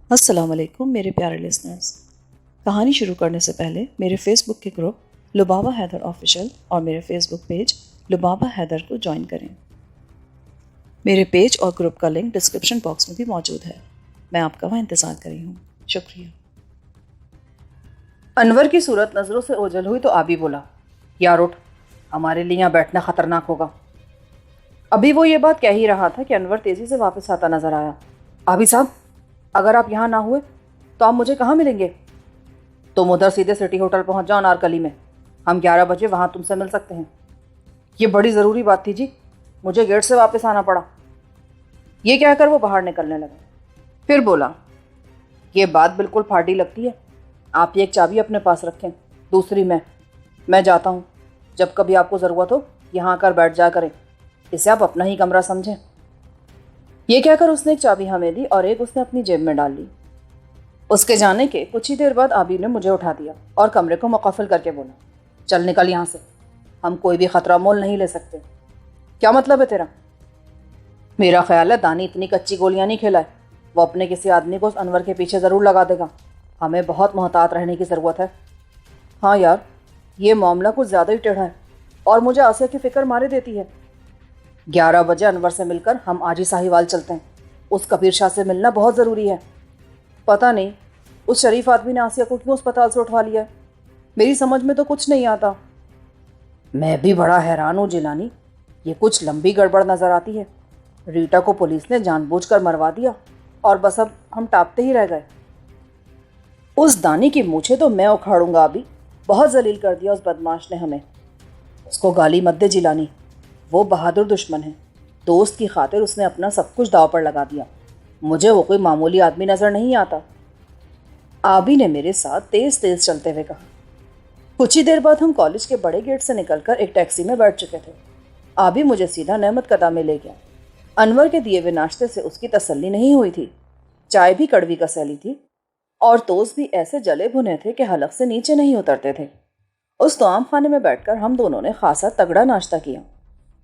السلام علیکم میرے پیارے لسنرز. کہانی شروع کرنے سے پہلے میرے فیس بک کے گروپ لبابہ حیدر آفیشیل اور میرے فیس بک پیج لبابہ حیدر کو جوائن کریں. میرے پیج اور گروپ کا لنک ڈسکرپشن باکس میں بھی موجود ہے. میں آپ کا وہاں انتظار کر رہی ہوں. شکریہ. انور کی صورت نظروں سے اوجھل ہوئی تو آبی بولا، یار اٹھ، ہمارے لیے یہاں بیٹھنا خطرناک ہوگا. ابھی وہ یہ بات کہہ ہی رہا تھا کہ انور تیزی سے واپس آتا نظر آیا. آبی صاحب، اگر آپ یہاں نہ ہوئے تو آپ مجھے کہاں ملیں گے؟ تم ادھر سیدھے سٹی ہوٹل پہنچ جاؤ انارکلی میں، ہم 11 بجے وہاں تم سے مل سکتے ہیں. یہ بڑی ضروری بات تھی جی، مجھے گیٹ سے واپس آنا پڑا. یہ کہہ کر وہ باہر نکلنے لگا. پھر بولا، یہ بات بالکل پھاڑی لگتی ہے. آپ ایک چابی اپنے پاس رکھیں، دوسری میں جاتا ہوں. جب کبھی آپ کو ضرورت ہو یہاں آ کر بیٹھ جا کریں، اسے آپ اپنا ہی کمرہ سمجھیں. یہ کہہ کر اس نے ایک چابی ہمیں دی اور ایک اس نے اپنی جیب میں ڈال لی. اس کے جانے کے کچھ ہی دیر بعد آبی نے مجھے اٹھا دیا اور کمرے کو مقفل کر کے بولا، چل نکل یہاں سے، ہم کوئی بھی خطرہ مول نہیں لے سکتے. کیا مطلب ہے تیرا؟ میرا خیال ہے دانی اتنی کچی گولیاں نہیں کھلائے، وہ اپنے کسی آدمی کو اس انور کے پیچھے ضرور لگا دے گا. ہمیں بہت محتاط رہنے کی ضرورت ہے. ہاں یار، یہ معاملہ کچھ زیادہ ہی ٹیڑھا ہے اور مجھے آسیہ کی فکر مارے دیتی ہے. 11 بجے انور سے مل کر ہم آج ہی ساہیوال چلتے ہیں. اس کبیر شاہ سے ملنا بہت ضروری ہے. پتہ نہیں اس شریف آدمی نے آسیہ کو کیوں اسپتال سے اٹھوا لیا ہے. میری سمجھ میں تو کچھ نہیں آتا. میں بھی بڑا حیران ہوں جیلانی، یہ کچھ لمبی گڑبڑ نظر آتی ہے. ریٹا کو پولیس نے جان بوجھ کر مروا دیا اور بس اب ہم ٹاپتے ہی رہ گئے. اس دانی کی مونچھیں تو میں اکھاڑوں گا. ابھی بہت ذلیل کر دیا اس بدماش نے ہمیں. اس کو گالی مت دے جیلانی، وہ بہادر دشمن ہے. دوست کی خاطر اس نے اپنا سب کچھ داؤ پر لگا دیا. مجھے وہ کوئی معمولی آدمی نظر نہیں آتا. آبی نے میرے ساتھ تیز تیز چلتے ہوئے کہا. کچھ ہی دیر بعد ہم کالج کے بڑے گیٹ سے نکل کر ایک ٹیکسی میں بیٹھ چکے تھے. آبی مجھے سیدھا نعمت قدہ میں لے گیا. انور کے دیے ہوئے ناشتے سے اس کی تسلی نہیں ہوئی تھی. چائے بھی کڑوی کسیلی تھی اور توست بھی ایسے جلے بھنے تھے کہ حلق سے نیچے نہیں اترتے تھے. اس طعام خانے میں بیٹھ کر ہم دونوں نے خاصا تگڑا ناشتہ کیا.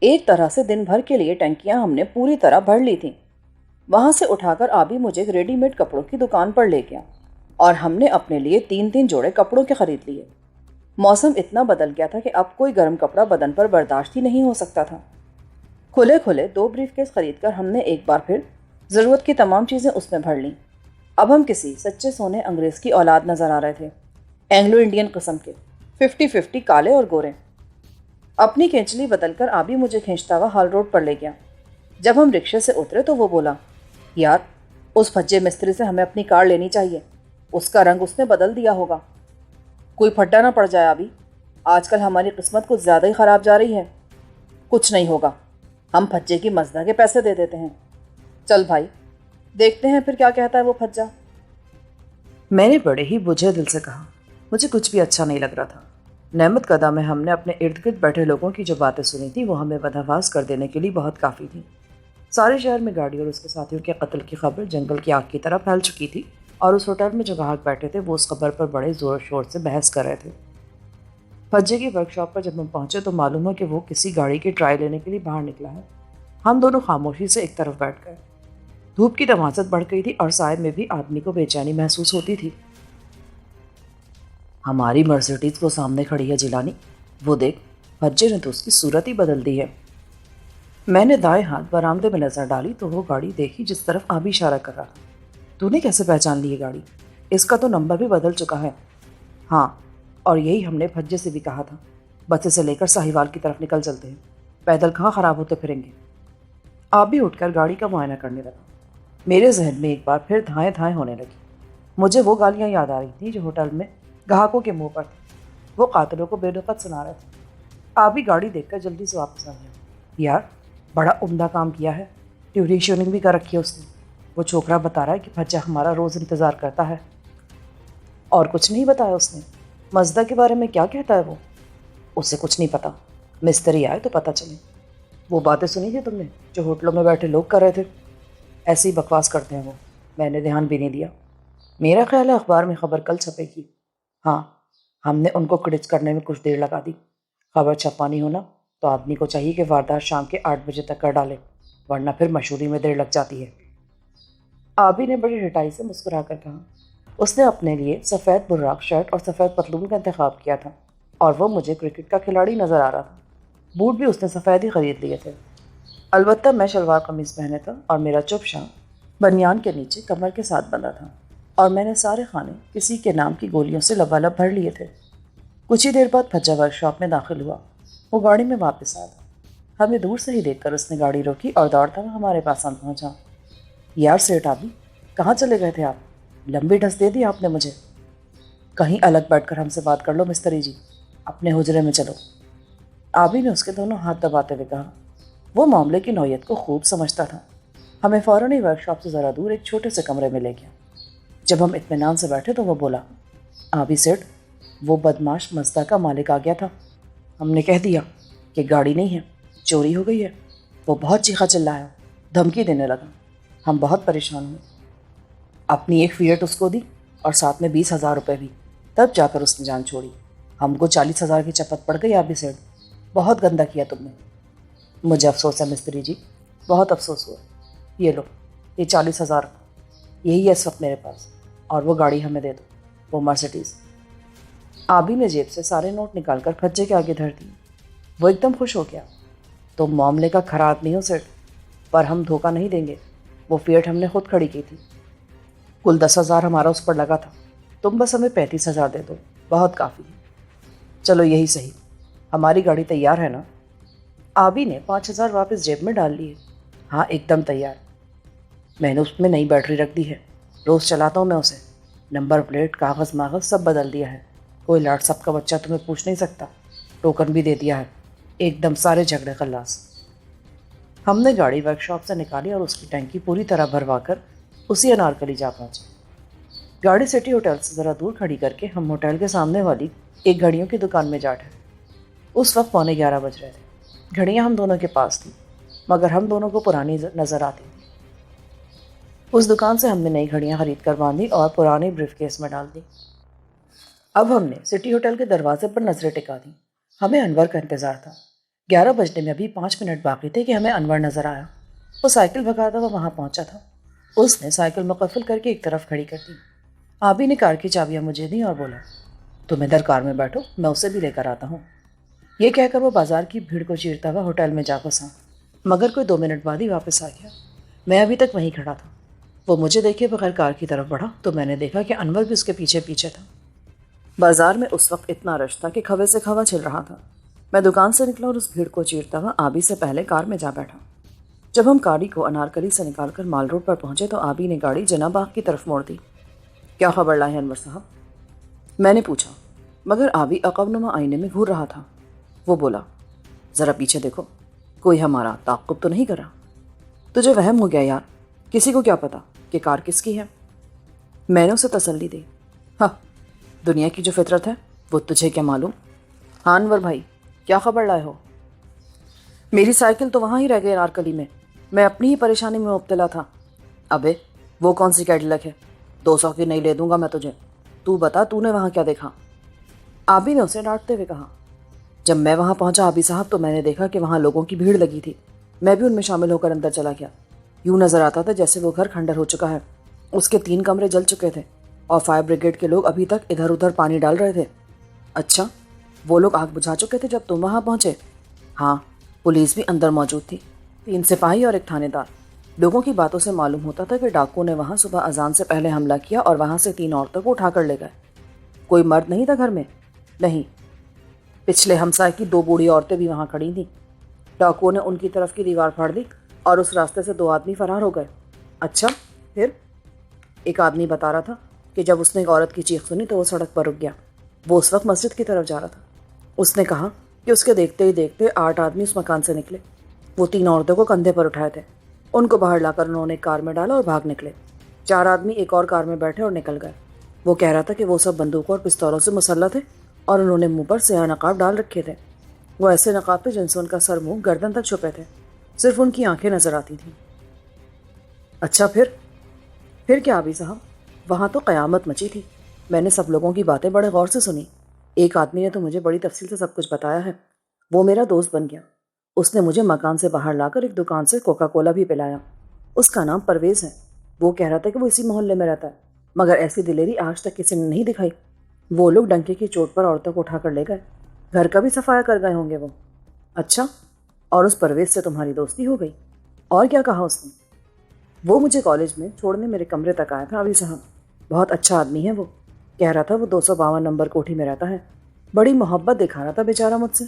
ایک طرح سے دن بھر کے لیے ٹنکیاں ہم نے پوری طرح بھر لی تھیں. وہاں سے اٹھا کر آبی مجھے ایک ریڈی میڈ کپڑوں کی دکان پر لے گیا اور ہم نے اپنے لیے 3 جوڑے کپڑوں کے خرید لیے. موسم اتنا بدل گیا تھا کہ اب کوئی گرم کپڑا بدن پر برداشت ہی نہیں ہو سکتا تھا. کھلے 2 بریف کیس خرید کر ہم نے ایک بار پھر ضرورت کی تمام چیزیں اس میں بھر لیں. اب ہم کسی سچے سونے انگریز کی اولاد نظر آ رہے تھے، اینگلو انڈین قسم کے، 50-50 کالے اور گورے. اپنی کینچلی بدل کر آبی مجھے کھینچتا ہوا ہال روڈ پر لے گیا. جب ہم رکشے سے اترے تو وہ بولا، یار اس پھجے مستری سے ہمیں اپنی کار لینی چاہیے، اس کا رنگ اس نے بدل دیا ہوگا. کوئی پھڈا نہ پڑ جائے آبی، آج کل ہماری قسمت کچھ زیادہ ہی خراب جا رہی ہے. کچھ نہیں ہوگا، ہم پھجے کی مزدہ کے پیسے دے دیتے ہیں. چل بھائی، دیکھتے ہیں پھر کیا کہتا ہے وہ پھجا. میں نے بڑے ہی بجھے دل سے کہا. مجھے کچھ بھی اچھا نہیں لگ رہا تھا. نعمت قدہ میں ہم نے اپنے ارد گرد بیٹھے لوگوں کی جو باتیں سنی تھی وہ ہمیں بدحواس کر دینے کے لیے بہت کافی تھی. سارے شہر میں گاڑی اور اس کے ساتھیوں کے قتل کی خبر جنگل کی آگ کی طرح پھیل چکی تھی اور اس ہوٹل میں جو گاہک بیٹھے تھے وہ اس خبر پر بڑے زور و شور سے بحث کر رہے تھے. پھجے کی ورک شاپ پر جب ہم پہنچے تو معلوم ہوا کہ وہ کسی گاڑی کی ٹرائی لینے کے لیے باہر نکلا ہے. ہم دونوں خاموشی سے ایک طرف بیٹھ گئے. دھوپ کی تمازت بڑھ گئی تھی اور سائے میں بھی آدمی کو بے چینی محسوس ہوتی تھی. ہماری مرسیڈیز وہ سامنے کھڑی ہے جیلانی، وہ دیکھ، پھجے نے تو اس کی صورت ہی بدل دی ہے. میں نے دائیں ہاتھ برآمدے میں نظر ڈالی تو وہ گاڑی دیکھی جس طرف آبی اشارہ کر رہا. تو نے کیسے پہچان لی یہ گاڑی؟ اس کا تو نمبر بھی بدل چکا ہے. ہاں، اور یہی ہم نے پھجے سے بھی کہا تھا. بچے سے لے کر ساہیوال کی طرف نکل چلتے ہیں، پیدل کہاں خراب ہوتے پھریں گے. آبی اٹھ کر گاڑی کا معائنہ کرنے لگا. میرے ذہن میں ایک بار پھر دھائیں دھائیں ہونے لگی. مجھے وہ گالیاں یاد آ رہی تھیں جو ہوٹل میں گاہکوں کے منہ پر تھے. وہ قاتلوں کو بے نقط سنا رہے تھے. آبی گاڑی دیکھ کر جلدی سے واپس آ گیا. یار بڑا عمدہ کام کیا ہے، ٹیورنگ شیورنگ بھی کر رکھی ہے اس نے. وہ چھوکرا بتا رہا ہے کہ پھجا ہمارا روز انتظار کرتا ہے. اور کچھ نہیں بتایا اس نے؟ مزدہ کے بارے میں کیا کہتا ہے وہ؟ اسے کچھ نہیں پتا، مستری آئے تو پتہ چلے. وہ باتیں سنی تھی تم نے جو ہوٹلوں میں بیٹھے لوگ کر رہے تھے؟ ایسی بکواس کرتے ہیں وہ، میں نے دھیان بھی نہیں دیا. میرا خیال ہے اخبار میں خبر کل چھپے گی. ہاں، ہم نے ان کو کرچ کرنے میں کچھ دیر لگا دی. خبر چھپانی ہونا تو آدمی کو چاہیے کہ واردات شام کے 8 بجے تک کر ڈالے، ورنہ پھر مشہوری میں دیر لگ جاتی ہے. آبی نے بڑی ڈٹائی سے مسکرا کر کہا۔ اس نے اپنے لیے سفید براق شرٹ اور سفید پتلون کا انتخاب کیا تھا اور وہ مجھے کرکٹ کا کھلاڑی نظر آ رہا تھا۔ بوٹ بھی اس نے سفید ہی خرید لیے تھے۔ البتہ میں شلوار قمیض پہنے تھا اور میرا چپ شاہ بنیان کے نیچے کمر کے ساتھ بندھا تھا، اور میں نے سارے خانے کسی کے نام کی گولیوں سے لبالب بھر لیے تھے۔ کچھ ہی دیر بعد بھجا ورک شاپ میں داخل ہوا۔ وہ گاڑی میں واپس آیا۔ ہمیں دور سے ہی دیکھ کر اس نے گاڑی روکی اور دوڑتا ہوا ہمارے پاس آن پہنچا۔ یار سیٹ آبی، کہاں چلے گئے تھے آپ؟ لمبی ڈھس دے دی آپ نے مجھے۔ کہیں الگ بیٹھ کر ہم سے بات کر لو مستری جی، اپنے حجرے میں چلو۔ آبی نے اس کے دونوں ہاتھ دباتے ہوئے کہا۔ وہ معاملے کی نوعیت کو خوب سمجھتا تھا۔ ہمیں فوراً ہی ورک شاپ سے ذرا دور ایک چھوٹے سے کمرے میں لے گیا۔ جب ہم اطمینان سے بیٹھے تو وہ بولا، آبی سیٹ، وہ بدماش مزدا کا مالک آ گیا تھا۔ ہم نے کہہ دیا کہ گاڑی نہیں ہے، چوری ہو گئی ہے۔ وہ بہت چیخا چلایا، دھمکی دینے لگا۔ ہم بہت پریشان ہوئے۔ اپنی ایک فیٹ اس کو دی اور ساتھ میں 20,000 روپے بھی، تب جا کر اس نے جان چھوڑی۔ ہم کو 40,000 کی چپت پڑ گئی آبی سیٹ۔ بہت گندہ کیا تم نے۔ مجھے افسوس ہے مستری جی، بہت افسوس ہوا۔ یہ لو، یہ 40,000 یہی ہے اس وقت میرے پاس، اور وہ گاڑی ہمیں دے دو، وہ مرسڈیز۔ آبی نے جیب سے سارے نوٹ نکال کر کھجے کے آگے دھر دی۔ وہ ایک دم خوش ہو گیا۔ تم معاملے کا کھرا آدمی ہو سیٹ، پر ہم دھوکہ نہیں دیں گے۔ وہ فیٹ ہم نے خود کھڑی کی تھی۔ کل 10,000 ہمارا اس پر لگا تھا۔ تم بس ہمیں 35,000 دے دو، بہت کافی ہے۔ چلو یہی صحیح، ہماری گاڑی تیار ہے نا؟ آبی نے 5,000 واپس جیب میں ڈال لیے۔ ہاں ایک دم تیار۔ میں نے اس میں نئی بیٹری رکھ دی ہے، روز چلاتا ہوں میں اسے۔ نمبر پلیٹ، کاغذ ماغذ سب بدل دیا ہے۔ کوئی لاٹ سب کا بچہ تمہیں پوچھ نہیں سکتا۔ ٹوکن بھی دے دیا ہے۔ ایک دم سارے جھگڑے خلاص۔ ہم نے گاڑی ورک شاپ سے نکالی اور اس کی ٹینکی پوری طرح بھروا کر اسی انارکلی جا پہنچے۔ گاڑی سٹی ہوٹل سے ذرا دور کھڑی کر کے ہم ہوٹل کے سامنے والی ایک گھڑیوں کی دکان میں جا ٹھہرے۔ اس وقت 11:15 بج رہے تھے۔ گھڑیاں ہم دونوں کے پاس تھیں، مگر ہم دونوں کو پرانی نظر آتی تھی۔ اس دکان سے ہم نے نئی گھڑیاں خرید کر باندھی اور پرانی بریف کیس میں ڈال دی۔ اب ہم نے سٹی ہوٹل کے دروازے پر نظریں ٹکا دیں۔ ہمیں انور کا انتظار تھا۔ 11 بجنے میں ابھی 5 منٹ باقی تھے کہ ہمیں انور نظر آیا۔ وہ سائیکل بھگاتا ہوا وہاں پہنچا تھا۔ اس نے سائیکل مقفل کر کے ایک طرف کھڑی کر دی۔ آبی نے کار کی چابیاں مجھے دیں اور بولا، تم ادھر کار میں بیٹھو، میں اسے بھی لے کر آتا ہوں۔ یہ کہہ کر وہ بازار کی بھیڑ کو چیرتا ہوا ہوٹل میں جا پھنسا، مگر کوئی 2 منٹ بعد ہی واپس آ گیا۔ میں ابھی تک وہیں کھڑا تھا۔ وہ مجھے دیکھے بغیر کار کی طرف بڑھا تو میں نے دیکھا کہ انور بھی اس کے پیچھے پیچھے تھا۔ بازار میں اس وقت اتنا رش تھا کہ کھوے سے کھوا چھل رہا تھا۔ میں دکان سے نکلا اور اس بھیڑ کو چیرتا ہوا آبی سے پہلے کار میں جا بیٹھا۔ جب ہم گاڑی کو انارکلی سے نکال کر مال روڈ پر پہنچے تو آبی نے گاڑی جناح باغ کی طرف موڑ دی۔ کیا خبر لائے انور صاحب؟ میں نے پوچھا، مگر آبی عقب نما آئینے میں گھور رہا تھا۔ وہ بولا، ذرا پیچھے دیکھو، کوئی ہمارا تعاقب تو نہیں کر رہا؟ تجھے وہم ہو گیا یار، کسی کو کیا پتا کہ کار کس کی ہے؟ میں نے اسے تسلی دی۔ ہاں، دنیا کی جو فطرت ہے وہ تجھے کیا معلوم؟ ہاں انور بھائی، کیا خبر لائے ہو؟ میری سائیکل تو وہاں ہی رہ گئی انارکلی میں اپنی ہی پریشانی میں مبتلا تھا۔ ابے وہ کون سی کیڈلک ہے؟ 200 کی نہیں لے دوں گا میں تجھے۔ تو بتا، تو نے وہاں کیا دیکھا؟ آبی نے اسے ڈانٹتے ہوئے کہا۔ جب میں وہاں پہنچا آبی صاحب تو میں نے دیکھا کہ وہاں لوگوں کی بھیڑ لگی تھی۔ میں بھی ان میں شامل ہو کر اندر چلا گیا۔ یوں نظر آتا تھا جیسے وہ گھر کھنڈر ہو چکا ہے۔ اس کے 3 کمرے جل چکے تھے اور فائر بریگیڈ کے لوگ ابھی تک ادھر ادھر پانی ڈال رہے تھے۔ اچھا، وہ لوگ آگ بجھا چکے تھے جب تم وہاں پہنچے؟ ہاں، پولیس بھی اندر موجود تھی، 3 سپاہی اور 1 تھانے دار۔ لوگوں کی باتوں سے معلوم ہوتا تھا کہ ڈاکو نے وہاں صبح اذان سے پہلے حملہ کیا اور وہاں سے 3 عورتوں کو اٹھا کر لے گئے۔ کوئی مرد نہیں تھا گھر میں؟ نہیں۔ پچھلے ہمسائے کی 2 بوڑھی عورتیں بھی وہاں کھڑی تھیں۔ ڈاکو نے ان کی طرف کی دیوار پھاڑ دی اور اس راستے سے 2 آدمی فرار ہو گئے۔ اچھا پھر؟ ایک آدمی بتا رہا تھا کہ جب اس نے ایک عورت کی چیخ سنی تو وہ سڑک پر رک گیا۔ وہ اس وقت مسجد کی طرف جا رہا تھا۔ اس نے کہا کہ اس کے دیکھتے ہی دیکھتے 8 آدمی اس مکان سے نکلے۔ وہ 3 عورتوں کو کندھے پر اٹھائے تھے۔ ان کو باہر لا کر انہوں نے ایک کار میں ڈالا اور بھاگ نکلے۔ 4 آدمی ایک اور کار میں بیٹھے اور نکل گئے۔ وہ کہہ رہا تھا کہ وہ سب بندوقوں اور پستولوں سے مسلح تھے اور انہوں نے منہ پر سیاہ نقاب ڈال رکھے تھے۔ وہ ایسے نقاب تھے جن سے ان کا سر منہ گردن تک چھپے تھے، صرف ان کی آنکھیں نظر آتی تھیں۔ اچھا پھر کیا آبی صاحب؟ وہاں تو قیامت مچی تھی۔ میں نے سب لوگوں کی باتیں بڑے غور سے سنی۔ ایک آدمی نے تو مجھے بڑی تفصیل سے سب کچھ بتایا ہے۔ وہ میرا دوست بن گیا۔ اس نے مجھے مکان سے باہر لا کر ایک دکان سے کوکا کولا بھی پلایا۔ اس کا نام پرویز ہے۔ وہ کہہ رہا تھا کہ وہ اسی محلے میں رہتا ہے، مگر ایسی دلیری آج تک کسی نے نہیں دکھائی۔ وہ لوگ ڈنکے کی چوٹ پر عورتوں کو اٹھا کر لے گئے، گھر کا بھی صفایا کر گئے ہوں گے وہ۔ اچھا، اور اس پرویز سے تمہاری دوستی ہو گئی؟ اور کیا کہا اس نے؟ وہ مجھے کالج میں چھوڑنے میرے کمرے تک آیا تھا عابد صاحب، بہت اچھا آدمی ہے وہ، کہہ رہا تھا وہ 252 نمبر کوٹھی میں رہتا ہے، بڑی محبت دکھا رہا تھا بیچارہ مجھ سے۔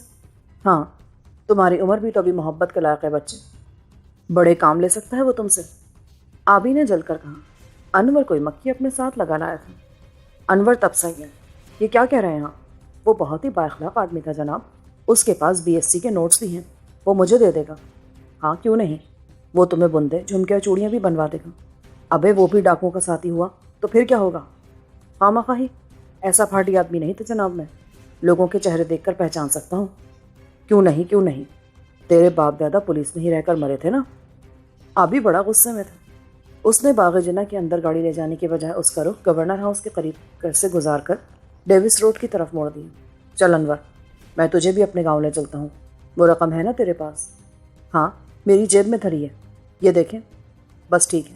ہاں، تمہاری عمر بھی تو ابھی محبت کے لائق ہے بچے، بڑے کام لے سکتا ہے وہ تم سے۔ آبی نے جل کر کہا، انور کوئی مکھی اپنے ساتھ لگا لایا تھا۔ انور تب صحیح ہے، یہ کیا کہہ رہے ہیں آپ؟ وہ بہت ہی بااخلاق آدمی تھا جناب، اس کے پاس BSc کے نوٹس بھی ہیں، وہ مجھے دے دے گا۔ ہاں کیوں نہیں، وہ تمہیں بندے جھمکے چوڑیاں بھی بنوا دے گا۔ ابے وہ بھی ڈاکوؤں کا ساتھی ہوا تو پھر کیا ہوگا؟ خواہ مخواہ ایسا پھاٹی آدمی نہیں تھا جناب، میں لوگوں کے چہرے دیکھ کر پہچان سکتا ہوں۔ کیوں نہیں، تیرے باپ دادا پولیس میں ہی رہ کر مرے تھے نا۔ ابھی بڑا غصے میں تھا، اس نے باغ جنہ کے اندر گاڑی لے جانے کے بجائے اس کا رخ گورنر ہاؤس کے قریب سے گزار کر ڈیوس روڈ کی طرف موڑ دیا۔ چل انور، میں تجھے بھی اپنے گاؤں لے چلتا ہوں، وہ رقم ہے نا تیرے پاس؟ ہاں، میری جیب میں دھری ہے، یہ دیکھیں۔ بس ٹھیک ہے،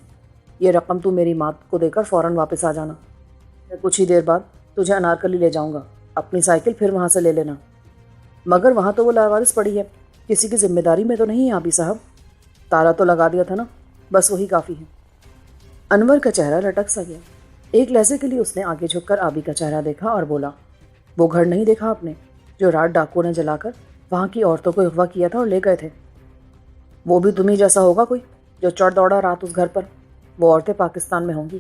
یہ رقم تو میری ماں کو دے کر فوراً واپس آ جانا، میں کچھ ہی دیر بعد تجھے انارکلی لے جاؤں گا، اپنی سائیکل پھر وہاں سے لے لینا۔ مگر وہاں تو وہ لاوارث پڑی ہے، کسی کی ذمہ داری میں تو نہیں ہے آبی صاحب، تالا تو لگا دیا تھا نا، بس وہی کافی ہے۔ انور کا چہرہ لٹک سا گیا، ایک لہجے کے لیے اس نے آگے جھک کر آبی کا چہرہ دیکھا اور بولا، وہ گھر نہیں دیکھا آپ نے جو رات ڈاکو نے جلا کر وہاں کی عورتوں کو اغوا کیا تھا اور لے گئے تھے؟ وہ بھی تمہیں جیسا ہوگا کوئی جو چڑھ دوڑا رات اس گھر پر۔ وہ عورتیں پاکستان میں ہوں گی،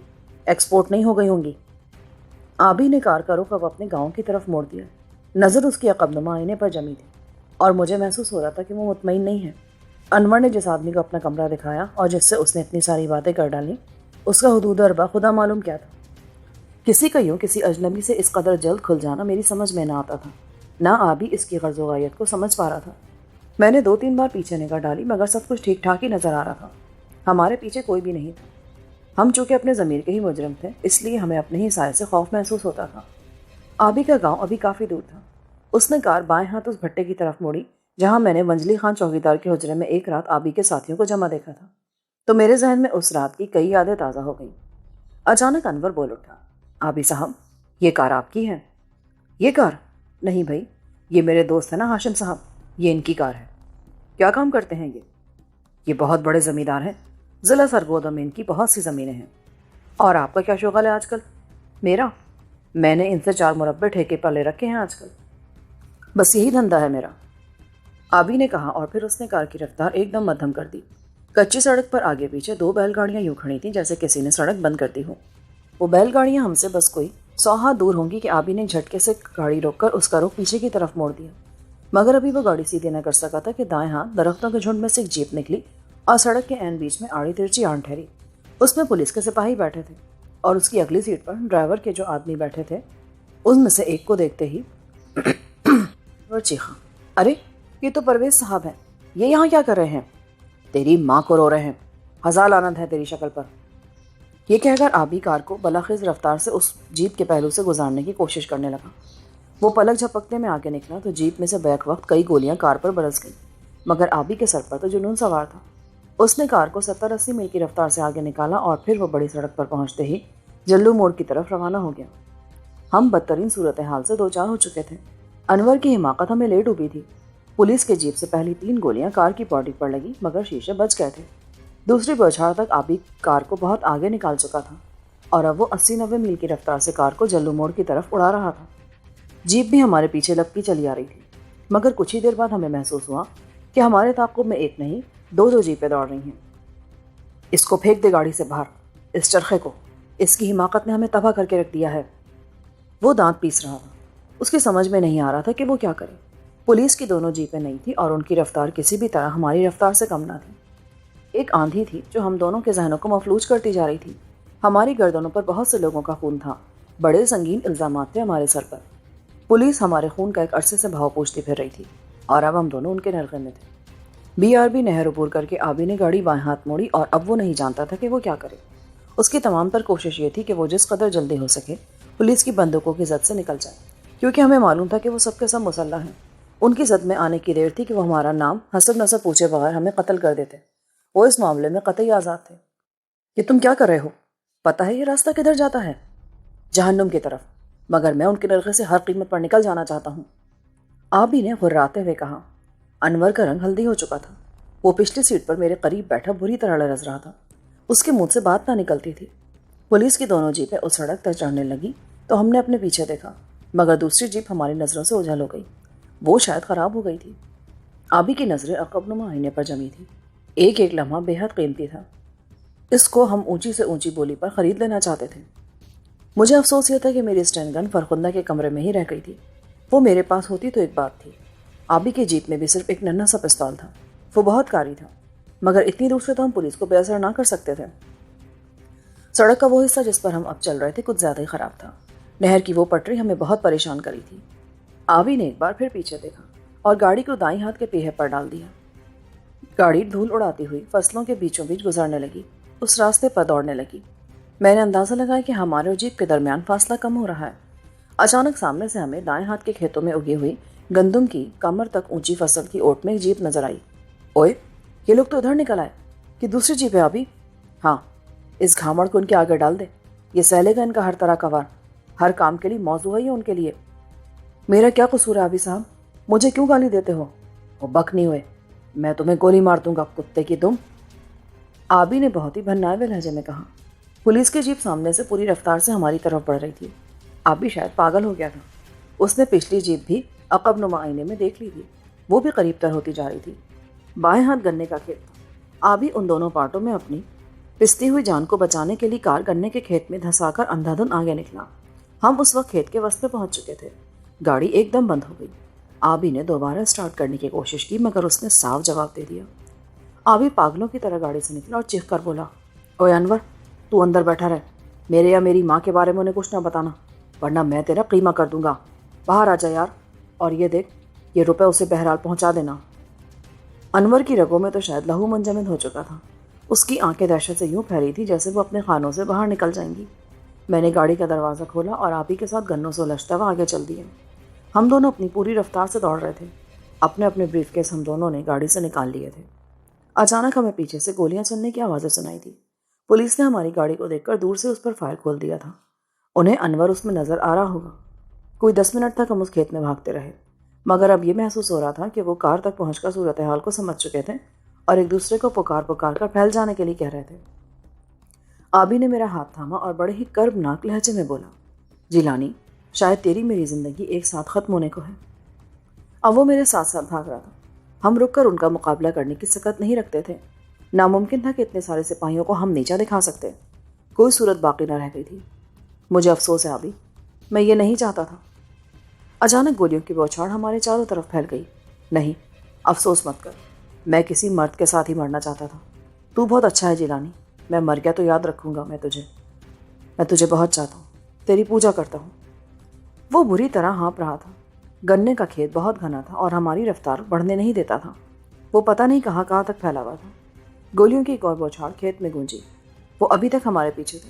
ایکسپورٹ نہیں ہو گئی ہوں گی۔ آبی نے کار کا رخ اب اپنے گاؤں کی طرف موڑ دیا، نظر اس کی عقب آئینے پر جمی تھی اور مجھے محسوس ہو رہا تھا کہ وہ مطمئن نہیں ہے۔ انور نے جس آدمی کو اپنا کمرہ دکھایا اور جس سے اس نے اتنی ساری باتیں کر ڈالیں، اس کا حدود اربا خدا معلوم کیا تھا۔ کسی کا یوں کسی اجنبی سے اس قدر جلد کھل جانا میری سمجھ میں نہ آتا تھا، نہ آبی اس کی غرض و غایت کو سمجھ پا رہا تھا۔ میں نے 2-3 بار پیچھے نگاہ ڈالی مگر سب کچھ ٹھیک ٹھاک ہی نظر آ رہا تھا، ہمارے پیچھے کوئی بھی نہیں تھا۔ ہم چونکہ اپنے ضمیر کے ہی مجرم تھے، اس لیے ہمیں اپنے ہی سائے سے خوف محسوس ہوتا تھا۔ آبی کا گاؤں ابھی کافی دور تھا۔ اس نے کار بائیں ہاتھ اس بھٹے کی طرف موڑی جہاں میں نے منجلی خان چوکیدار کے حجرے میں ایک رات آبی کے ساتھیوں کو جمع دیکھا تھا، تو میرے ذہن میں اس رات کی کئی یادیں تازہ ہو گئیں۔ اچانک انور بول اٹھا، آبی صاحب، یہ کار آپ کی ہے؟ یہ کار؟ نہیں بھائی، یہ میرے دوست ہیں نا ہاشم صاحب، یہ ان کی کار ہے۔ کیا کام کرتے ہیں یہ بہت بڑے زمیندار ہیں، ضلع سرگودا میں ان کی بہت سی زمینیں ہیں۔ اور آپ کا کیا شغل ہے آج کل؟ میرا؟ میں نے ان سے 4 مربع ٹھیکے پر لے رکھے ہیں آج کل، بس یہی دھندا ہے میرا، آبی نے کہا، اور پھر اس نے کار کی رفتار ایک دم مدھم کر دی۔ کچی سڑک پر آگے پیچھے 2 بیل گاڑیاں یوں کھڑی تھیں جیسے کسی نے سڑک بند کر دی ہو۔ وہ بیل گاڑیاں ہم سے بس کوئی 100 ہاتھ دور ہوں گی کہ آبی نے جھٹکے سے گاڑی روک کر اس کا رخ پیچھے کی طرف موڑ دیا، مگر ابھی وہ گاڑی سیدھی نہ کر سکا تھا کہ دائیں ہاتھ درختوں کے جھنڈ میں سے ایک جیپ نکلی اور سڑک کے عین بیچ میں آڑی ترچی آن ٹھہری۔ اس میں پولیس کے سپاہی بیٹھے تھے اور اس کی اگلی سیٹ پر ڈرائیور کے جو آدمی بیٹھے تھے ان میں سے ایک کو دیکھتے ہی وہ چیخا، ارے یہ تو پرویز صاحب ہیں، یہ یہاں کیا کر رہے ہیں؟ تیری ماں کو رو رہے ہیں، ہزار لعنت ہے تیری شکل پر۔ یہ کہہ کر آبی کار کو بلاخیز رفتار سے اس جیپ کے پہلو سے گزارنے کی کوشش کرنے لگا۔ وہ پلک جھپکتے میں آگے نکلا تو جیپ میں سے بیک وقت کئی گولیاں کار پر برس گئیں، مگر آبی کے سر پر تو جنون سوار تھا۔ اس نے کار کو 70-80 میل کی رفتار سے آگے نکالا اور پھر وہ بڑی سڑک پر پہنچتے ہی جلو موڑ کی طرف روانہ ہو گیا۔ ہم بدترین صورتحال سے 2-4 ہو چکے تھے۔ انور کی حماقت ہمیں لے ڈوبی تھی۔ پولیس کے جیپ سے پہلی 3 گولیاں کار کی باڈی پر لگی مگر شیشے بچ گئے تھے۔ دوسری بوچھاڑ تک آبی کار کو بہت آگے نکال چکا تھا اور اب وہ 80-90 میل کی رفتار سے کار کو جلو موڑ کی طرف اڑا رہا تھا۔ جیپ بھی ہمارے پیچھے لپکی چلی آ رہی تھی، مگر کچھ ہی دیر بعد ہمیں محسوس ہوا کہ ہمارے تعاقب میں ایک نہیں 2 جیپیں دوڑ رہی ہیں۔ اس کو پھینک دے گاڑی سے باہر، اس چرخے کو، اس کی حماقت نے ہمیں تباہ کر کے رکھ دیا ہے۔ وہ دانت پیس رہا تھا، اس کی سمجھ میں نہیں آ رہا تھا کہ وہ کیا کرے۔ پولیس کی 2 جیپیں نہیں تھیں اور ان کی رفتار کسی بھی طرح ہماری رفتار سے کم نہ تھی۔ ایک آندھی تھی جو ہم دونوں کے ذہنوں کو مفلوج کرتی جا رہی تھی۔ ہماری گردنوں پر بہت سے لوگوں کا خون تھا، بڑے سنگین الزامات تھے ہمارے سر پر۔ پولیس ہمارے خون کا ایک عرصے سے بھاؤ پوچھتی پھر رہی تھی اور اب ہم دونوں ان کے نرغے میں تھے۔ BRB نہر عبور کر کے آبی نے گاڑی بائیں ہاتھ موڑی اور اب وہ نہیں جانتا تھا کہ وہ کیا کرے۔ اس کی تمام تر کوشش یہ تھی کہ وہ جس قدر جلدی ہو سکے پولیس کی بندوقوں کی زد سے نکل جائے، کیونکہ ہمیں معلوم تھا کہ وہ سب کے سب مسلح ہیں۔ ان کی زد میں آنے کی دیر تھی کہ وہ ہمارا نام حسب نسب پوچھے بغیر ہمیں قتل کر دیتے۔ وہ اس معاملے میں قطعی آزاد تھے، یہ تم کیا کر رہے ہو؟ پتہ ہے یہ راستہ کدھر جاتا ہے؟ جہنم کی طرف، مگر میں ان کے نرخے سے ہر قیمت پر نکل جانا چاہتا ہوں۔ آبی نے غراتے ہوئے کہا۔ انور کا رنگ ہلدی ہو چکا تھا۔ وہ پچھلی سیٹ پر میرے قریب بیٹھا بری طرح لرز رہا تھا۔ اس کے منہ سے بات نہ نکلتی تھی۔ پولیس کی دونوں جیپیں اس سڑک تک چڑھنے لگی تو ہم نے اپنے پیچھے دیکھا، مگر دوسری جیپ ہماری نظروں سے اوجھل ہو گئی۔ وہ شاید خراب ہو گئی تھی۔ آبی کی نظریں عقب نما آئینے پر جمی تھی۔ ایک ایک لمحہ بے حد قیمتی تھا۔ اس کو ہم اونچی سے اونچی بولی پر خرید لینا چاہتے تھے۔ مجھے افسوس یہ تھا کہ میری اسٹین گن فرخندہ کے کمرے میں ہی رہ گئی تھی۔ وہ میرے پاس ہوتی تو ایک بات تھی۔ آبی کی جیپ میں بھی صرف ایک ننھا سا پستول تھا۔ وہ بہت کاری تھا، مگر اتنی دور سے تو ہم پولیس کو بے اثر نہ کر سکتے تھے۔ سڑک کا وہ حصہ جس پر ہم اب چل رہے تھے کچھ زیادہ ہی خراب تھا۔ نہر کی وہ پٹری ہمیں بہت پریشان کری تھی۔ آبی نے ایک بار پھر پیچھے دیکھا اور گاڑی کو دائیں ہاتھ کے پیہے پر ڈال دیا۔ گاڑی دھول اڑاتی ہوئی فصلوں کے بیچوں بیچ گزرنے لگی، اس راستے پر دوڑنے لگی۔ میں نے اندازہ لگایا کہ ہمارے اور جیپ کے درمیان فاصلہ کم ہو رہا ہے۔ اچانک سامنے سے ہمیں دائیں ہاتھ کے کھیتوں میں اگی ہوئی گندم کی کمر تک اونچی فصل کی اوٹ میں ایک جیپ نظر آئی۔ اوئے، یہ لوگ تو ادھر نکل آئے۔ کہ دوسری جیپ ہے آبی؟ ہاں، اس گھامڑ کو ان کے آگے ڈال دے، یہ سہلے گا ان کا ہر طرح کا وار۔ ہر کام کے لیے موضوع ہے یہ ان کے لیے۔ میرا کیا قصور ہے آبی صاحب؟ مجھے کیوں گالی دیتے ہو؟ وہ بک نہیں ہوئے، میں تمہیں گولی مار دوں گا کتے کی تم۔ آبی نے بہت ہی بھنائے ہوئے لہجے میں کہا۔ پولیس کی جیپ سامنے سے پوری رفتار سے ہماری طرف بڑھ رہی تھی۔ آبی شاید پاگل ہو گیا تھا۔ اس نے پچھلی جیپ بھی عقب نما آئینے میں دیکھ لی تھی، وہ بھی قریب تر ہوتی جا رہی تھی۔ بائیں ہاتھ گنے کا کھیت تھا۔ آبی ان دونوں پارٹوں میں اپنی پستی ہوئی جان کو بچانے کے لیے کار گنے کے کھیت میں دھسا کر اندھا دھند آگے نکلا۔ ہم اس وقت کھیت کے وسط میں پہنچ چکے تھے۔ گاڑی ایک دم بند ہو گئی۔ آبی نے دوبارہ اسٹارٹ کرنے کی کوشش کی، مگر اس نے صاف جواب دے دیا۔ آبی پاگلوں کی طرح گاڑی سے نکلا اور چیخ کر بولا، اوے انور، تو اندر بیٹھا رہ، میرے یا میری ماں کے بارے میں انہیں کچھ نہ بتانا، ورنہ میں تیرا قیمہ کر دوں گا۔ باہر آ جا یار، اور یہ دیکھ، یہ روپے اسے بہرحال پہنچا دینا۔ انور کی رگوں میں تو شاید لہو منجمد ہو چکا تھا۔ اس کی آنکھیں دہشت سے یوں پھیلی تھی جیسے وہ اپنے خانوں سے باہر نکل جائیں گی۔ میں نے گاڑی کا دروازہ کھولا اور آبی کے ساتھ گنوں سے الجھتا ہوا آگے چل دیا۔ ہم دونوں اپنی پوری رفتار سے دوڑ رہے تھے۔ اپنے اپنے بریف کیس ہم دونوں نے گاڑی سے نکال لیے تھے۔ اچانک ہمیں پیچھے سے گولیاں چلنے کی آوازیں سنائی تھی۔ پولیس نے ہماری گاڑی کو دیکھ کر دور سے اس پر فائر کھول دیا تھا۔ انہیں انور اس میں نظر آ رہا ہوگا۔ کوئی 10 منٹ تک ہم اس کھیت میں بھاگتے رہے، مگر اب یہ محسوس ہو رہا تھا کہ وہ کار تک پہنچ کر صورتحال کو سمجھ چکے تھے اور ایک دوسرے کو پکار پکار کر پھیل جانے کے لیے کہہ رہے تھے۔ آبی نے میرا ہاتھ تھاما اور بڑے ہی کربناک لہجے میں بولا، جیلانی، شاید تیری میری زندگی ایک ساتھ ختم ہونے کو ہے۔ اب وہ میرے ساتھ ساتھ بھاگ رہا تھا۔ ہم رک کر ان کا مقابلہ کرنے کی سکت نہیں رکھتے تھے۔ ناممکن تھا کہ اتنے سارے سپاہیوں کو ہم نیچا دکھا سکتے۔ کوئی صورت باقی نہ رہ گئی تھی۔ مجھے افسوس ہے آبی، میں یہ نہیں چاہتا تھا۔ اچانک گولیوں کی بوچھاڑ ہمارے چاروں طرف پھیل گئی۔ نہیں، افسوس مت کر، میں کسی مرد کے ساتھ ہی مرنا چاہتا تھا۔ تو بہت اچھا ہے جیلانی، میں مر گیا تو یاد رکھوں گا میں تجھے بہت چاہتا ہوں، تیری پوجا کرتا ہوں۔ وہ بری طرح ہانپ رہا تھا۔ گنے کا کھیت بہت گھنا تھا اور ہماری رفتار بڑھنے نہیں دیتا تھا۔ وہ پتہ نہیں کہاں کہاں تک پھیلا ہوا تھا۔ گولیوں کی ایک اور بوچھاڑ کھیت میں گونجی۔ وہ ابھی تک ہمارے پیچھے تھے۔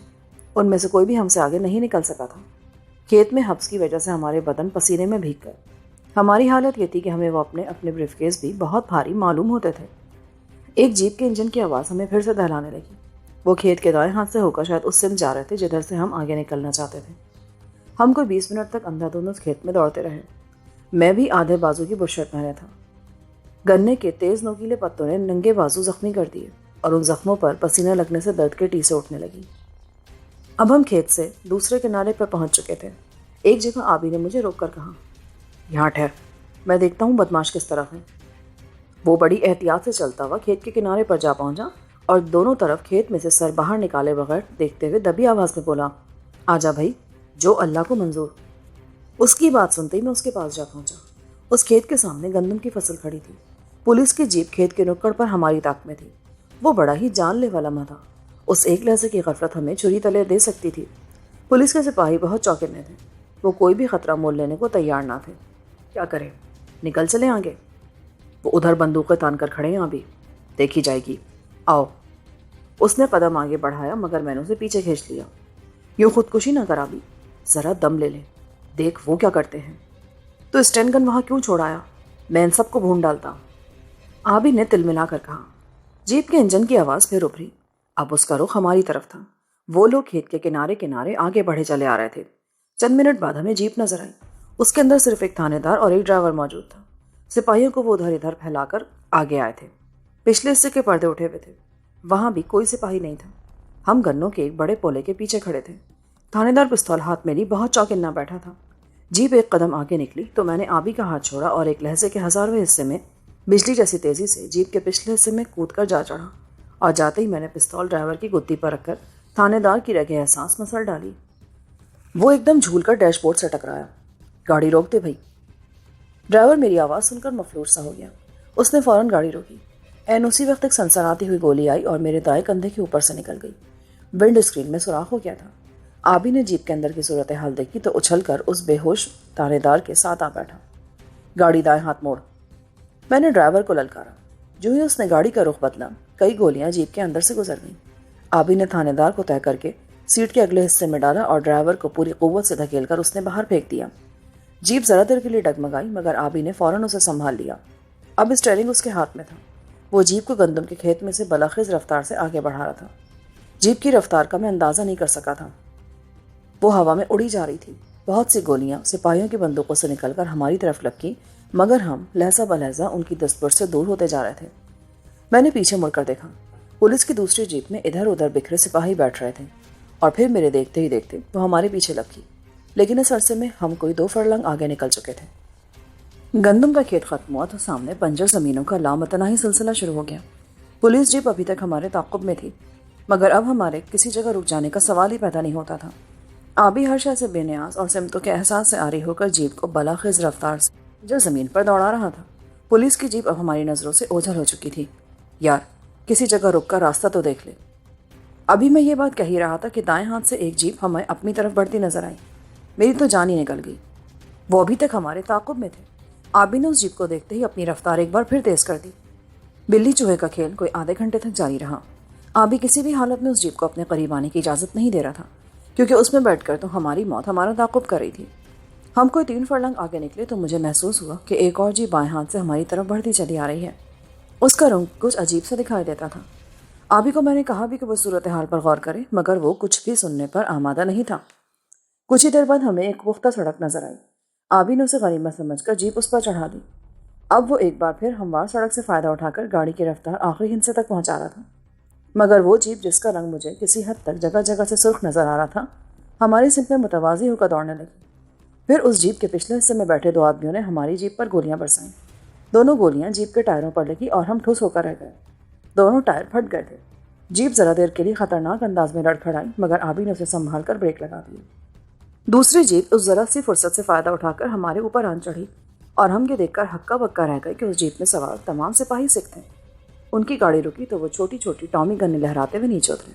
ان میں سے کوئی بھی ہم سے آگے نہیں نکل سکا تھا۔ کھیت میں حبس کی وجہ سے ہمارے بدن پسینے میں بھیگ گئے۔ ہماری حالت یہ تھی کہ ہمیں وہ اپنے بریف کیس بھی بہت بھاری معلوم ہوتے تھے۔ ایک جیپ کے انجن کی آواز ہمیں پھر سے دہلانے لگی۔ وہ کھیت کے دائیں ہاتھ سے ہو کر شاید اس سمت جا رہے تھے جدھر سے ہم آگے نکلنا چاہتے تھے۔ ہم کوئی 20 منٹ تک اندھا دھند اس کھیت میں دوڑتے رہے۔ میں بھی آدھے بازو کی بشرٹ پہنے تھا۔ گنے کے تیز نوکیلے پتوں نے ننگے بازو زخمی کر دیے اور ان زخموں پر پسینہ لگنے سے درد کے ٹیسے اٹھنے لگی۔ اب ہم کھیت سے دوسرے کنارے پر پہنچ چکے تھے۔ ایک جگہ آبی نے مجھے روک کر کہا، یہاں ٹھہر، میں دیکھتا ہوں بدماش کس طرف ہے۔ وہ بڑی احتیاط سے چلتا ہوا کھیت کے کنارے پر جا پہنچا اور دونوں طرف کھیت میں سے سر باہر نکالے بغیر دیکھتے ہوئے دبی آواز میں بولا، آجا بھائی، جو اللہ کو منظور۔ اس کی بات سنتے ہی میں اس کے پاس جا پہنچا۔ اس کھیت کے سامنے گندم کی فصل کھڑی تھی۔ پولیس کی جیپ کھیت کے نکڑ پر ہماری طاق میں تھی۔ وہ بڑا ہی جان لیوا لمحہ تھا۔ اس ایک لحظے کی غفلت ہمیں چھری تلے دے سکتی تھی۔ پولیس کے سپاہی بہت چوکنے تھے۔ وہ کوئی بھی خطرہ مول لینے کو تیار نہ تھے۔ کیا کریں، نکل چلیں آگے؟ وہ ادھر بندوقیں تان کر کھڑے ہیں ابھی، دیکھی جائے گی، آؤ۔ اس نے قدم آگے بڑھایا مگر میں نے اسے پیچھے کھینچ لیا۔ یوں خودکشی نہ کرا بھی، ذرا دم لے لے، دیکھ وہ کیا کرتے ہیں۔ تو اسٹین گن وہاں کیوں چھوڑایا؟ میں ان سب کو بھون ڈالتا۔ آبی نے تل ملا کر کہا۔ جیپ کے انجن کی آواز پھر ابھری۔ اب اس کا رخ ہماری طرف تھا۔ وہ لوگ کھیت کے کنارے کنارے آگے بڑھے چلے آ رہے تھے۔ چند منٹ بعد ہمیں جیپ نظر آئی۔ اس کے اندر صرف ایک تھانے دار اور ایک ڈرائیور موجود تھا۔ سپاہیوں کو وہ ادھر ادھر پھیلا کر آگے آئے تھے۔ پچھلے حصے کے پردے اٹھے ہوئے تھے۔ وہاں بھی کوئی سپاہی نہیں تھا۔ ہم گنوں کے ایک بڑے پولے کے پیچھے کھڑے تھے۔ تھانے دار پستول ہاتھ میں لی بہت چوکنا بیٹھا تھا۔ جیپ ایک قدم آگے نکلی تو میں نے آبی کا ہاتھ چھوڑا اور ایک لہجے کے 1000ویں حصے میں بجلی جیسی تیزی سے جیپ کے پچھلے حصے میں کود کر جا چڑھا، اور جاتے ہی میں نے پستول ڈرائیور کی گدی پر رکھ کر تھانے دار کی رگے احساس مسل ڈالی۔ وہ ایک دم جھول کر ڈیش بورڈ سے ٹکرایا۔ گاڑی روک دے بھائی۔ ڈرائیور میری آواز سن کر مفلوج سا ہو گیا۔ اس نے فوراً گاڑی روکی۔ اسی وقت ایک سنسناتی ہوئی گولی آئی اور میرے دائیں کندھے کے اوپر سے نکل گئی۔ ونڈ اسکرین میں سوراخ ہو گیا تھا۔ آبی نے جیپ کے اندر کی صورتحال دیکھی تو اچھل کر اس بے ہوش تانے دار کے ساتھ آ بیٹھا۔ گاڑی دائیں ہاتھ موڑ۔ میں نے ڈرائیور کو للکارا۔ جو ہی اس نے گاڑی کا رخ بدلا، کئی گولیاں جیپ کے اندر سے گزر گئیں۔ آبی نے تھانے دار کو طے کر کے سیٹ کے اگلے حصے میں ڈالا اور ڈرائیور کو پوری قوت سے دھکیل کر اس نے باہر پھینک دیا۔ جیپ ذرا دیر کے لیے ڈگمگائی، مگر آبی نے فوراً اسے سنبھال لیا۔ اب اسٹیئرنگ اس کے ہاتھ میں تھا۔ وہ جیپ کو گندم کے کھیت میں سے بلاخیز رفتار سے آگے بڑھا رہا تھا۔ جیپ کی رفتار کا میں اندازہ نہیں کر سکا تھا۔ وہ ہوا میں اڑی جا رہی تھی۔ بہت سی گولیاں سپاہیوں کی بندوقوں سے نکل کر ہماری طرف لپکی، مگر ہم لہجہ بلہجہ ان کی دستبرد سے دور ہوتے جا رہے تھے۔ میں نے پیچھے مڑ کر دیکھا۔ پولیس کی دوسری جیپ میں ادھر ادھر بکھرے سپاہی بیٹھ رہے تھے، اور پھر میرے دیکھتے ہی دیکھتے وہ ہمارے پیچھے لپکی، لیکن اس عرصے میں ہم کوئی 2 فرلنگ آگے نکل چکے تھے۔ گندم کا کھیت ختم ہوا تو سامنے بنجر زمینوں کا لامتناہی سلسلہ شروع ہو گیا۔ پولیس جیپ ابھی تک ہمارے تعاقب میں تھی، مگر اب ہمارے کسی جگہ رک جانے کا سوال ہی پیدا نہیں ہوتا تھا۔ آبی ہر شے سے بے نیاز اور سمتوں کے احساس سے آری ہو کر جیپ کو بلاخیز رفتار سے جو زمین پر دوڑا رہا تھا۔ پولیس کی جیپ اب ہماری نظروں سے اوجھل ہو چکی تھی۔ یار، کسی جگہ رک کر راستہ تو دیکھ لے۔ ابھی میں یہ بات کہہ ہی رہا تھا کہ دائیں ہاتھ سے ایک جیپ ہمیں اپنی طرف بڑھتی نظر آئی۔ میری تو جان ہی نکل گئی۔ وہ ابھی تک ہمارے تعاقب میں تھے۔ آبی نے اس جیپ کو دیکھتے ہی اپنی رفتار ایک بار پھر تیز کر دی۔ بلی چوہے کا کھیل کوئی آدھے گھنٹے تک جاری رہا۔ آبی کسی بھی حالت میں اس جیپ کو اپنے قریب آنے کی اجازت نہیں دے رہا تھا، کیونکہ اس میں بیٹھ کر تو ہماری موت ہمارا تعاقب کر رہی تھی۔ ہم کوئی 3 فرلنگ آگے نکلے تو مجھے محسوس ہوا کہ ایک اور جیپ بائیں ہاتھ سے ہماری طرف بڑھتی چلی آ رہی ہے۔ اس کا رنگ کچھ عجیب سا دکھائی دیتا تھا۔ آبی کو میں نے کہا بھی کہ وہ صورتحال پر غور کرے، مگر وہ کچھ بھی سننے پر آمادہ نہیں تھا۔ کچھ ہی دیر بعد ہمیں ایک پختہ سڑک نظر آئی۔ آبی نے اسے غنیمت سمجھ کر جیپ اس پر چڑھا دی۔ اب وہ ایک بار پھر ہموار سڑک سے فائدہ اٹھا کر گاڑی کی رفتار آخری ہندسے تک پہنچا رہا تھا، مگر وہ جیپ جس کا رنگ مجھے کسی حد تک جگہ جگہ سے سرخ نظر آ رہا تھا، ہماری سمت میں متوازی ہو کر دوڑنے لگی۔ پھر اس جیپ کے پچھلے حصے میں بیٹھے 2 آدمیوں نے ہماری جیپ پر گولیاں برسائیں۔ دونوں گولیاں جیپ کے ٹائروں پر لگی اور ہم ٹھوس ہو کر رہ گئے۔ دونوں ٹائر پھٹ گئے تھے۔ جیپ ذرا دیر کے لیے خطرناک انداز میں لڑکھڑائی، مگر آبی نے اسے سنبھال کر بریک لگا دیے۔ دوسری جیپ اس ذرا سی فرصت سے فائدہ اٹھا کر ہمارے اوپر آن چڑھی، اور ہم یہ دیکھ کر ہکا بکا رہ گئے کہ اس جیپ میں سوار تمام سپاہی سکھ تھے۔ ان کی گاڑی رکی تو وہ چھوٹی چھوٹی ٹامی گنیں لہراتے ہوئے نیچے اترے۔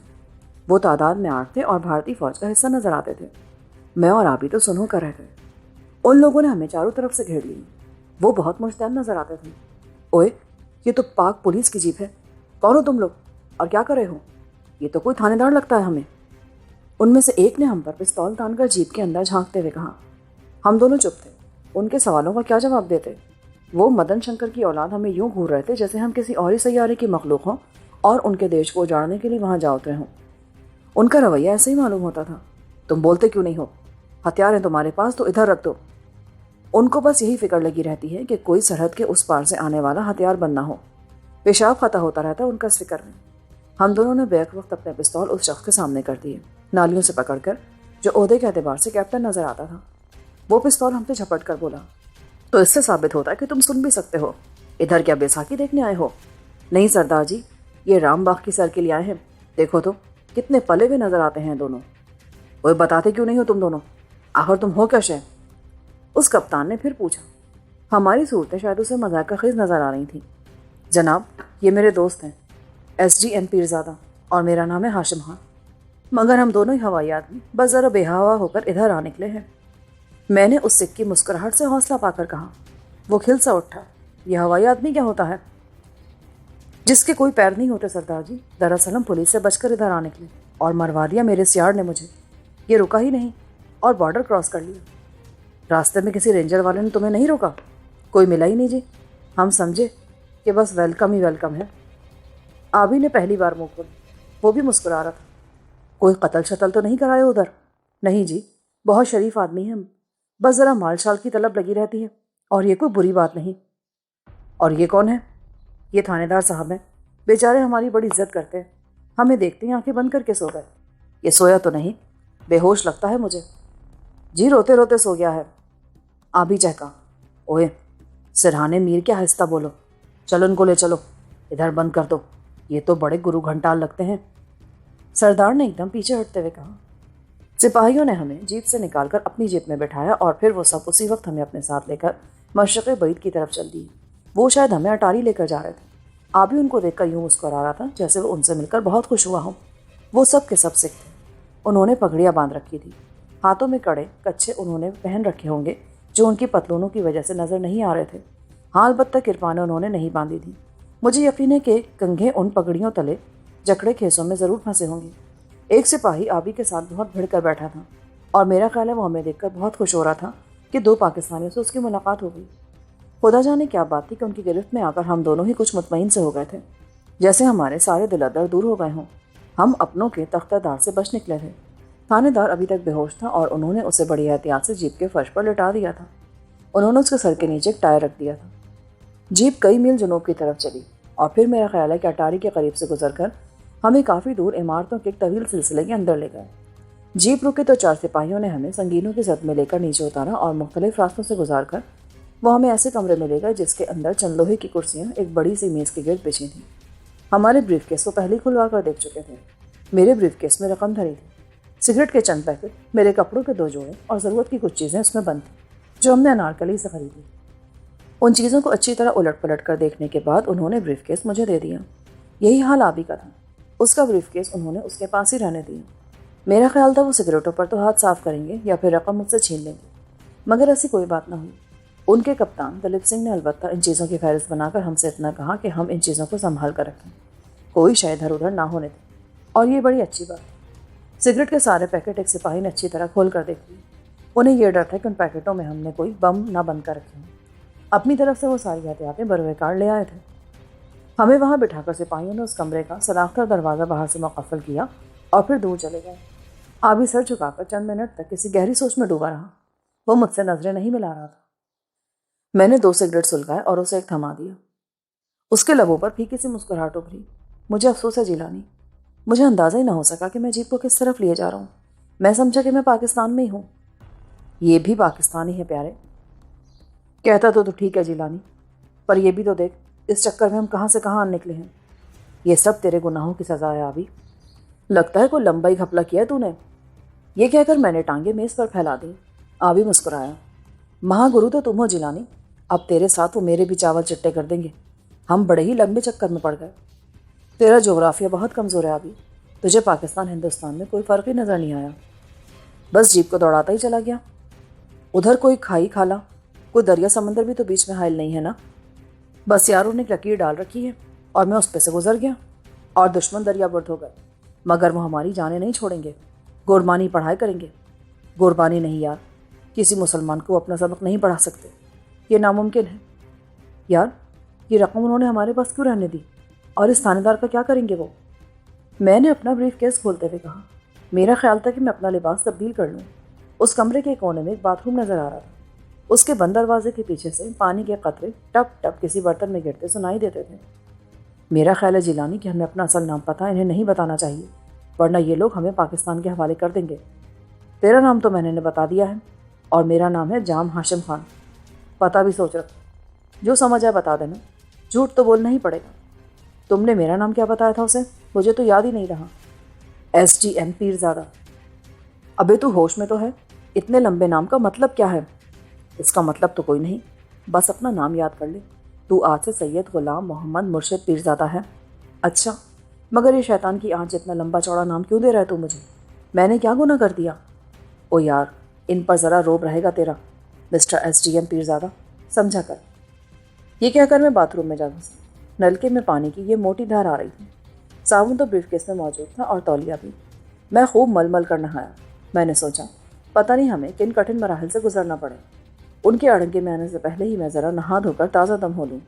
وہ تعداد میں 8 تھے اور بھارتی فوج کا حصہ نظر آتے تھے۔ میں اور آبی تو سن ہو کر رہ گئے۔ ان لوگوں نے ہمیں چاروں طرف سے گھیر لی۔ وہ بہت مشتعل نظر آتے تھے۔ اوئے، یہ تو پاک پولیس کی جیپ ہے۔ کون ہو تم لوگ اور کیا کر رہے ہو؟ یہ تو کوئی تھانے دار لگتا ہے ہمیں۔ ان میں سے ایک نے ہم پر پستول تان کر جیپ کے اندر جھانکتے ہوئے کہا۔ ہم دونوں چپ تھے۔ ان کے سوالوں کا کیا جواب دیتے؟ وہ مدن شنکر کی اولاد ہمیں یوں گھور رہے تھے جیسے ہم کسی اور ہی سیارے کی مخلوق ہوں اور ان کے دیش کو اجاڑنے کے لیے وہاں جا اترے ہوں۔ ان کا رویہ ایسے ہی معلوم ہوتا تھا۔ تم بولتے کیوں نہیں ہو؟ ہتھیار ہیں تمہارے پاس تو ادھر رکھ دو۔ ان کو بس یہی فکر لگی رہتی ہے کہ کوئی سرحد کے اس پار سے آنے والا ہتھیار بند نہ ہو۔ پیشاب خطا ہوتا رہتا ان کا اس فکر میں۔ ہم دونوں نے بیک وقت اپنے پستول اس شخص کے سامنے کر دیے، نالیوں سے پکڑ کر، جو عہدے کے اعتبار سے کیپٹن نظر آتا تھا۔ وہ پستول ہم سے جھپٹ کر بولا، تو اس سے ثابت ہوتا ہے کہ تم سن بھی سکتے ہو۔ ادھر کیا بیساکھی دیکھنے آئے ہو؟ نہیں سردار جی، یہ رام باغ کی سر کے لیے آئے ہیں۔ دیکھو تو کتنے پلے ہوئے نظر آتے ہیں دونوں۔ وہ بتاتے کیوں نہیں ہو تم دونوں؟ آخر تم ہو کیا شے؟ اس کپتان نے پھر پوچھا۔ ہماری صورتیں شاید اسے مذاق کا خیز نظر آ رہی تھیں۔ جناب، یہ میرے دوست ہیں SGN پیرزادہ، اور میرا نام ہے ہاشم خان، مگر ہم دونوں ہی ہوائی آدمی بس ذرا بے ہوا ہو کر ادھر آ نکلے ہیں۔ میں نے اس سکھ کی مسکراہٹ سے حوصلہ پا کر کہا۔ وہ کھل سا اٹھا۔ یہ ہوائی آدمی کیا ہوتا ہے؟ جس کے کوئی پیر نہیں ہوتے سردار جی۔ دراصل ہم پولیس سے بچ کر ادھر آ نکلے اور مروا دیا میرے سیاڑ نے مجھے۔ یہ رکا ہی نہیں اور بارڈر کراس کر لیا۔ راستے میں کسی رینجر والے نے تمہیں نہیں روکا؟ کوئی ملا ہی نہیں جی۔ ہم سمجھے کہ بس ویلکم ہی ویلکم ہے۔ آبی نے پہلی بار منہ کھولا۔ وہ بھی مسکرا رہا تھا۔ کوئی قتل شتل تو نہیں کرائے ادھر؟ نہیں جی، بہت شریف آدمی ہے، بس ذرا مال شال کی طلب لگی رہتی ہے، اور یہ کوئی بری بات نہیں۔ اور یہ کون ہے؟ یہ تھانے دار صاحب ہیں، بیچارے ہماری بڑی عزت کرتے ہیں، ہمیں دیکھتے ہی آنکھیں بند کر کے سو گئے۔ یہ سویا تو نہیں؟ بے ہوش لگتا ہے مجھے۔ جی روتے روتے سو گیا ہے۔ آبی چہکا، اوئے سرہانے میر کیا آہستہ بولو، چلو ان کو لے چلو، ادھر بند کر دو، یہ تو بڑے گرو گھنٹال لگتے ہیں۔ سردار نے ایک دم پیچھے ہٹتے ہوئے کہا۔ سپاہیوں نے ہمیں جیپ سے نکال کر اپنی جیپ میں بٹھایا اور پھر وہ سب اسی وقت ہمیں اپنے ساتھ لے کر مشرق بعید کی طرف چل دی۔ وہ شاید ہمیں اٹاری لے کر جا رہے تھے۔ آبی ان کو دیکھ کر یوں مسکرا رہا تھا جیسے وہ ان سے مل کر بہت خوش ہوا ہوں۔ وہ سب کے سب سکھ تھے۔ انہوں نے پگڑیاں باندھ رکھی تھی، ہاتھوں میں کڑے کچھے انہوں نے پہن رکھے ہوں گے جو ان کی پتلونوں کی وجہ سے نظر نہیں آ رہے تھے۔ ہاں البتہ کرپانیں انہوں نے نہیں باندھی تھی۔ مجھے یقین ہے کہ کنگھے ان پگڑیوں تلے جکڑے کھیسوں میں ضرور پھنسے ہوں گے۔ ایک سپاہی آبی کے ساتھ بہت بھڑ کر بیٹھا تھا اور میرا خیال ہے وہ ہمیں دیکھ کر بہت خوش ہو رہا تھا کہ 2 پاکستانیوں سے اس کی ملاقات ہو گئی۔ خدا جانے کیا بات تھی کہ ان کی گرفت میں آ کر ہم دونوں ہی کچھ مطمئن سے ہو گئے تھے، جیسے ہمارے سارے دل ادر دور ہو گئے ہوں۔ ہم اپنوں کے تختہ دار سے بچ نکلے تھے۔ تھانے دار ابھی تک بے ہوش تھا اور انہوں نے اسے بڑی احتیاط سے جیپ کے فرش پر لٹا دیا تھا۔ انہوں نے اس کے سر کے نیچے ایک ٹائر رکھ دیا تھا۔ جیپ کئی میل جنوب کی طرف چلی اور پھر میرا خیال ہے کہ اٹاری کے قریب سے گزر کر ہمیں کافی دور عمارتوں کے ایک طویل سلسلے کے اندر لے گئے۔ جیپ رکے تو 4 سپاہیوں نے ہمیں سنگینوں کی زد میں لے کر نیچے اتارا اور مختلف راستوں سے گزار کر وہ ہمیں ایسے کمرے میں لے گئے جس کے اندر چند لوہے کی کرسیاں ایک بڑی سی میز کے گرد بچھی تھیں۔ ہمارے بریف کیس کو پہلے ہی کھلوا کر دیکھ چکے تھے۔ میرے بریف کیس میں رقم دھری تھی، سگریٹ کے چند پیکٹ، میرے کپڑوں کے 2 جوڑے اور ضرورت کی کچھ چیزیں اس میں بند تھیں جو ہم نے انارکلی سے خریدی۔ ان چیزوں کو اچھی طرح الٹ پلٹ کر دیکھنے کے بعد انہوں نے بریف کیس مجھے دے دیا۔ یہی حال آبی کا تھا، اس کا بریف کیس انہوں نے اس کے پاس ہی رہنے دیا۔ میرا خیال تھا وہ سگریٹوں پر تو ہاتھ صاف کریں گے یا پھر رقم مجھ سے چھین لیں گے، مگر ایسی کوئی بات نہ ہوئی۔ ان کے کپتان دلیپ سنگھ نے البتہ ان چیزوں کی فہرست بنا کر ہم سے اتنا کہا کہ ہم ان چیزوں کو سنبھال کر رکھیں، کوئی شے ادھر ادھر نہ ہونے دیں، اور یہ بڑی اچھی بات ہے۔ سگریٹ کے سارے پیکٹ ایک سپاہی نے اچھی طرح کھول کر دیکھ لیے۔ انہیں یہ ڈر تھا کہ ان پیکٹوں میں ہم نے کوئی بم نہ بند کر رکھے ہوں۔ اپنی طرف سے وہ ساری احتیاطیں بروئے کار لے آئے تھے۔ ہمیں وہاں بٹھا کر سپاہیوں نے اس کمرے کا سلاخدار دروازہ باہر سے مقفل کیا اور پھر دور چلے گئے۔ آبی سر جھکا کر چند منٹ تک کسی گہری سوچ میں ڈوبا رہا۔ وہ مجھ سے نظریں نہیں ملا رہا تھا۔ میں نے 2 سگریٹ سلگائے اور اسے ایک تھما دیا۔ اس کے لبوں پر پھیکی سی مسکراہٹ ابھری۔ مجھے افسوس ہے جیلانی، مجھے اندازہ ہی نہ ہو سکا کہ میں جیپ کو کس طرف لیے جا رہا ہوں۔ میں سمجھا کہ میں پاکستان میں ہی ہوں۔ یہ بھی پاکستان ہی ہے پیارے۔ کہتا تو ٹھیک ہے جیلانی، پر یہ بھی تو دیکھ اس چکر میں ہم کہاں سے کہاں نکلے ہیں۔ یہ سب تیرے گناہوں کی سزا ہے آبی۔ لگتا ہے کوئی لمبا ہی گھپلا کیا ہے تو نے۔ یہ کہہ کر میں نے ٹانگیں میز پر پھیلا دی۔ آبی مسکرایا۔ مہا گرو تو تم ہو جیلانی، اب تیرے ساتھ وہ میرے بھی چاول چٹے کر دیں گے۔ ہم بڑے ہی لمبے چکر میں پڑ گئے۔ تیرا جغرافیہ بہت کمزور ہے آبی، تجھے پاکستان ہندوستان میں کوئی فرق ہی نظر نہیں آیا۔ بس جیپ کو دوڑاتا ہی چلا گیا۔ ادھر کوئی کھائی کھالا، کوئی دریا سمندر بھی تو بیچ میں حائل نہیں ہے نا۔ بس یاروں نے لکیر ڈال رکھی ہے اور میں اس پہ سے گزر گیا اور دشمن دریا برد ہو گئے، مگر وہ ہماری جانیں نہیں چھوڑیں گے، گوربانی پڑھائی کریں گے۔ گوربانی نہیں یار، کسی مسلمان کو اپنا سبق نہیں پڑھا سکتے، یہ ناممکن ہے۔ یار یہ رقم انہوں نے ہمارے پاس کیوں رہنے دی، اور اس تھانے دار کا کیا کریں گے وہ؟ میں نے اپنا بریف کیس کھولتے ہوئے کہا۔ میرا خیال تھا کہ میں اپنا لباس تبدیل کر لوں۔ اس کمرے کے کونے میں ایک باتھ روم نظر آ رہا تھا۔ اس کے بند دروازے کے پیچھے سے پانی کے قطرے ٹپ ٹپ کسی برتن میں گرتے سنائی دیتے تھے۔ میرا خیال ہے جیلانی کہ ہمیں اپنا اصل نام پتہ انہیں نہیں بتانا چاہیے، ورنہ یہ لوگ ہمیں پاکستان کے حوالے کر دیں گے۔ تیرا نام تو میں نے بتا دیا ہے، اور میرا نام ہے جام ہاشم خان۔ پتہ بھی سوچ رکھ، جو سمجھ آئے بتا دینا، جھوٹ تو بولنا ہی پڑے گا۔ تم نے میرا نام کیا بتایا تھا اسے؟ مجھے تو یاد ہی نہیں رہا۔ SGM پیرزادہ۔ ابے تو ہوش میں تو ہے؟ اتنے لمبے نام کا مطلب کیا ہے؟ اس کا مطلب تو کوئی نہیں، بس اپنا نام یاد کر لے۔ تو آج سے سید غلام محمد مرشد پیرزادہ ہے۔ اچھا، مگر یہ شیطان کی آنچ اتنا لمبا چوڑا نام کیوں دے رہا ہے تو مجھے؟ میں نے کیا گناہ کر دیا؟ او یار، ان پر ذرا روب رہے گا تیرا، مسٹر SGM پیرزادہ، سمجھا کر۔ یہ کہہ کر میں باتھ روم میں جا گھسی۔ نلکے میں پانی کی یہ موٹی دھار آ رہی تھی۔ صابن تو بریف کیس میں موجود تھا اور تولیہ بھی۔ میں خوب مل مل کر نہایا۔ میں نے سوچا پتہ نہیں ہمیں کن کٹھن مراحل سے گزرنا پڑے، ان کے اڑنگے میں آنے سے پہلے ہی میں ذرا نہا دھو کر تازہ دم ہو لوں۔